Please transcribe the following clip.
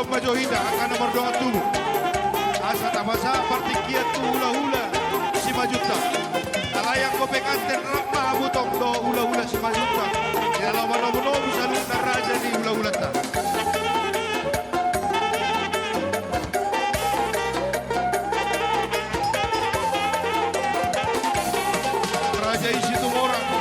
belum maju hina akan nomor doa tubuh. Asa tamasa partikiat tu hula-hula si majuta. Alayang kopek anten ramah butong do hula-hula si majuta. Dalam manomu salud na raja di hula-hula ta. Raja isi tu orang.